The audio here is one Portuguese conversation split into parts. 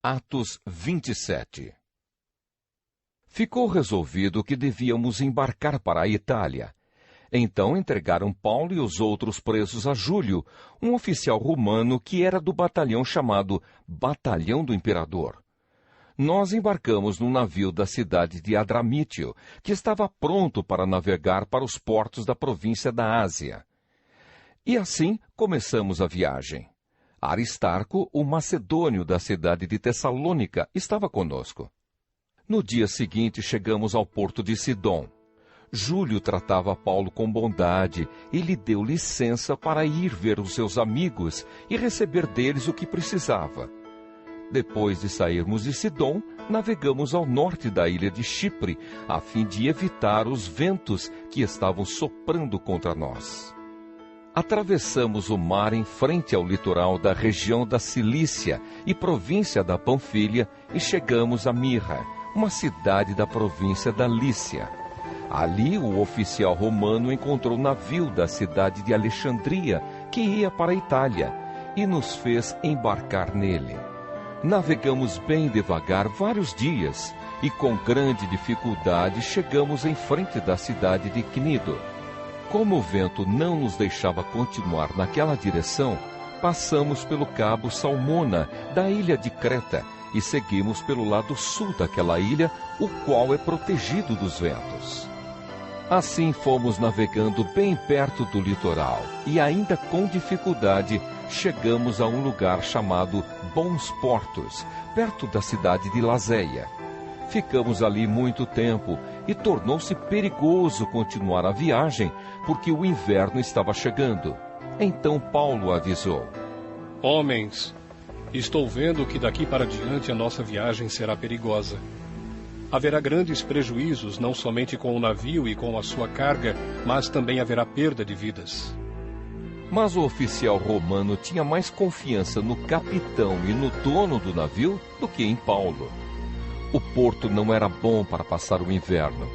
Atos 27. Ficou resolvido que devíamos embarcar para a Itália. Então entregaram Paulo e os outros presos a Júlio, um oficial romano que era do batalhão chamado Batalhão do Imperador. Nós embarcamos num navio da cidade de Adramítio, que estava pronto para navegar para os portos da província da Ásia. E assim começamos a viagem. Aristarco, o macedônio da cidade de Tessalônica, estava conosco. No dia seguinte chegamos ao porto de Sidom. Júlio tratava Paulo com bondade e lhe deu licença para ir ver os seus amigos e receber deles o que precisava. Depois de sairmos de Sidom, navegamos ao norte da ilha de Chipre, a fim de evitar os ventos que estavam soprando contra nós. Atravessamos o mar em frente ao litoral da região da Cilícia e província da Panfilha e chegamos a Mirra, uma cidade da província da Lícia. Ali o oficial romano encontrou um navio da cidade de Alexandria que ia para a Itália e nos fez embarcar nele. Navegamos bem devagar vários dias e com grande dificuldade chegamos em frente da cidade de Cnido. Como o vento não nos deixava continuar naquela direção, passamos pelo cabo Salmona, da ilha de Creta, e seguimos pelo lado sul daquela ilha, o qual é protegido dos ventos. Assim fomos navegando bem perto do litoral, e ainda com dificuldade, chegamos a um lugar chamado Bons Portos, perto da cidade de Lazéia. Ficamos ali muito tempo e tornou-se perigoso continuar a viagem, porque o inverno estava chegando. Então Paulo avisou: Homens, estou vendo que daqui para diante a nossa viagem será perigosa. Haverá grandes prejuízos, não somente com o navio e com a sua carga, mas também haverá perda de vidas. Mas o oficial romano tinha mais confiança no capitão e no dono do navio do que em Paulo. O porto não era bom para passar o inverno.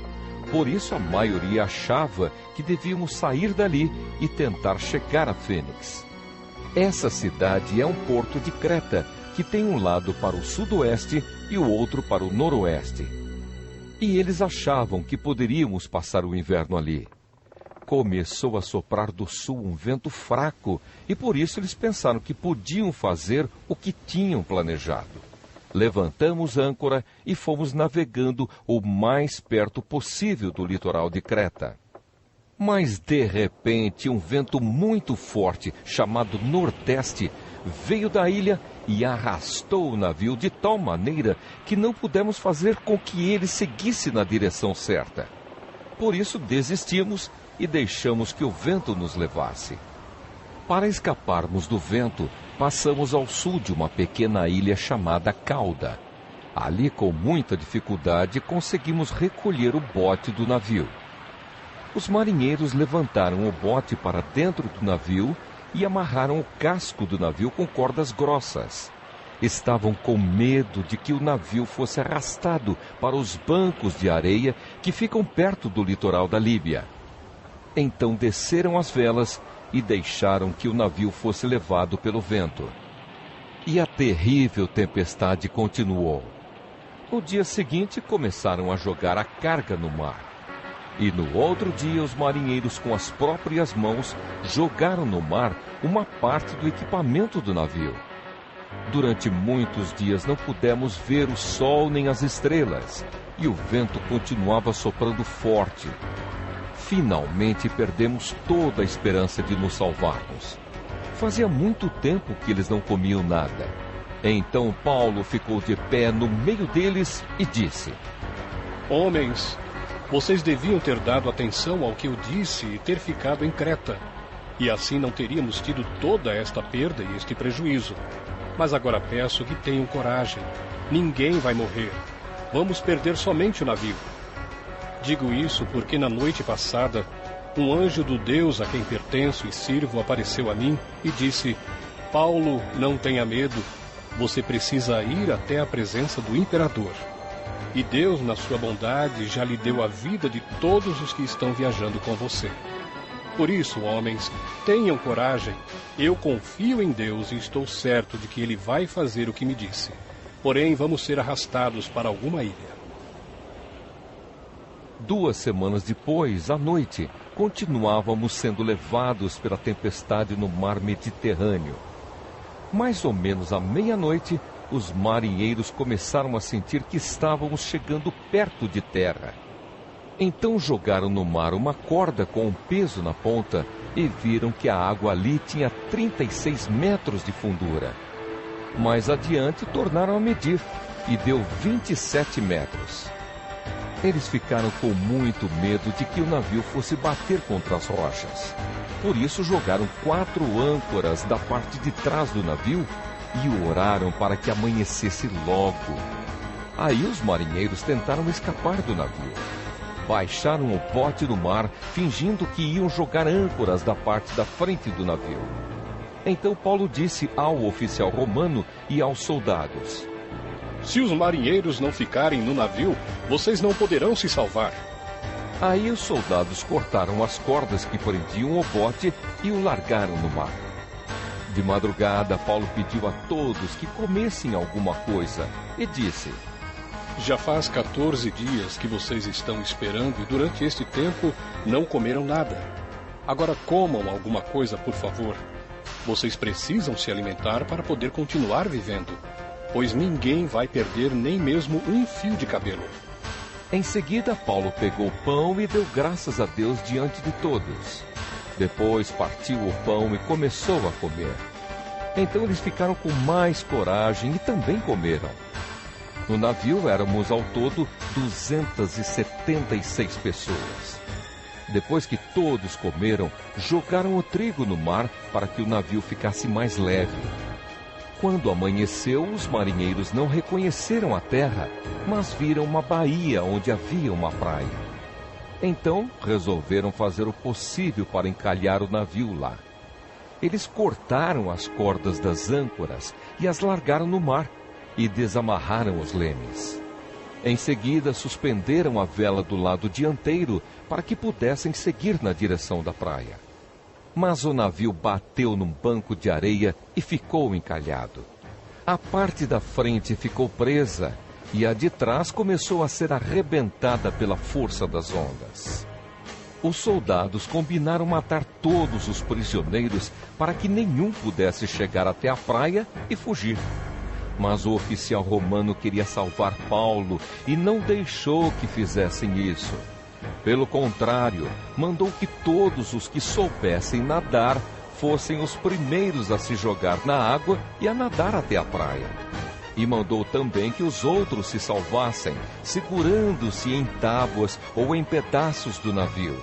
Por isso a maioria achava que devíamos sair dali e tentar chegar a Fênix. Essa cidade é um porto de Creta, que tem um lado para o sudoeste e o outro para o noroeste. E eles achavam que poderíamos passar o inverno ali. Começou a soprar do sul um vento fraco, e por isso eles pensaram que podiam fazer o que tinham planejado. Levantamos âncora e fomos navegando o mais perto possível do litoral de Creta. Mas, de repente, um vento muito forte, chamado Nordeste, veio da ilha e arrastou o navio de tal maneira que não pudemos fazer com que ele seguisse na direção certa. Por isso, desistimos e deixamos que o vento nos levasse. Para escaparmos do vento, passamos ao sul de uma pequena ilha chamada Cauda. Ali, com muita dificuldade, conseguimos recolher o bote do navio. Os marinheiros levantaram o bote para dentro do navio e amarraram o casco do navio com cordas grossas. Estavam com medo de que o navio fosse arrastado para os bancos de areia que ficam perto do litoral da Líbia. Então desceram as velas e deixaram que o navio fosse levado pelo vento. E a terrível tempestade continuou. No dia seguinte, começaram a jogar a carga no mar. E no outro dia, os marinheiros, com as próprias mãos, jogaram no mar uma parte do equipamento do navio. Durante muitos dias não pudemos ver o sol nem as estrelas, e o vento continuava soprando forte. Finalmente perdemos toda a esperança de nos salvarmos. Fazia muito tempo que eles não comiam nada. Então Paulo ficou de pé no meio deles e disse: Homens, vocês deviam ter dado atenção ao que eu disse e ter ficado em Creta. E assim não teríamos tido toda esta perda e este prejuízo. Mas agora peço que tenham coragem. Ninguém vai morrer. Vamos perder somente o navio. Digo isso porque na noite passada, um anjo do Deus a quem pertenço e sirvo apareceu a mim e disse: Paulo, não tenha medo. Você precisa ir até a presença do imperador. E Deus, na sua bondade, já lhe deu a vida de todos os que estão viajando com você. Por isso, homens, tenham coragem. Eu confio em Deus e estou certo de que Ele vai fazer o que me disse. porém vamos ser arrastados para alguma ilha. 2 semanas depois, à noite, continuávamos sendo levados pela tempestade no mar Mediterrâneo. Mais ou menos à meia-noite, os marinheiros começaram a sentir que estávamos chegando perto de terra. Então jogaram no mar uma corda com um peso na ponta e viram que a água ali tinha 36 metros de fundura. Mais adiante, tornaram a medir e deu 27 metros. Eles ficaram com muito medo de que o navio fosse bater contra as rochas. Por isso jogaram 4 âncoras da parte de trás do navio e oraram para que amanhecesse logo. Aí os marinheiros tentaram escapar do navio. Baixaram o bote no mar, fingindo que iam jogar âncoras da parte da frente do navio. Então Paulo disse ao oficial romano e aos soldados: Se os marinheiros não ficarem no navio, vocês não poderão se salvar. Aí os soldados cortaram as cordas que prendiam o bote e o largaram no mar. De madrugada, Paulo pediu a todos que comessem alguma coisa e disse: Já faz 14 dias que vocês estão esperando e durante este tempo não comeram nada. Agora comam alguma coisa, por favor. Vocês precisam se alimentar para poder continuar vivendo, pois ninguém vai perder nem mesmo um fio de cabelo. Em seguida, Paulo pegou o pão e deu graças a Deus diante de todos. Depois partiu o pão e começou a comer. Então eles ficaram com mais coragem e também comeram. No navio éramos ao todo 276 pessoas. Depois que todos comeram, jogaram o trigo no mar para que o navio ficasse mais leve. Quando amanheceu, os marinheiros não reconheceram a terra, mas viram uma baía onde havia uma praia. Então resolveram fazer o possível para encalhar o navio lá. Eles cortaram as cordas das âncoras e as largaram no mar e desamarraram os lemes. Em seguida, suspenderam a vela do lado dianteiro para que pudessem seguir na direção da praia. Mas o navio bateu num banco de areia e ficou encalhado. A parte da frente ficou presa e a de trás começou a ser arrebentada pela força das ondas. Os soldados combinaram matar todos os prisioneiros para que nenhum pudesse chegar até a praia e fugir. Mas o oficial romano queria salvar Paulo e não deixou que fizessem isso. Pelo contrário, mandou que todos os que soubessem nadar fossem os primeiros a se jogar na água e a nadar até a praia. E mandou também que os outros se salvassem, segurando-se em tábuas ou em pedaços do navio.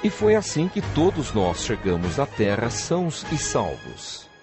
E foi assim que todos nós chegamos à terra sãos e salvos.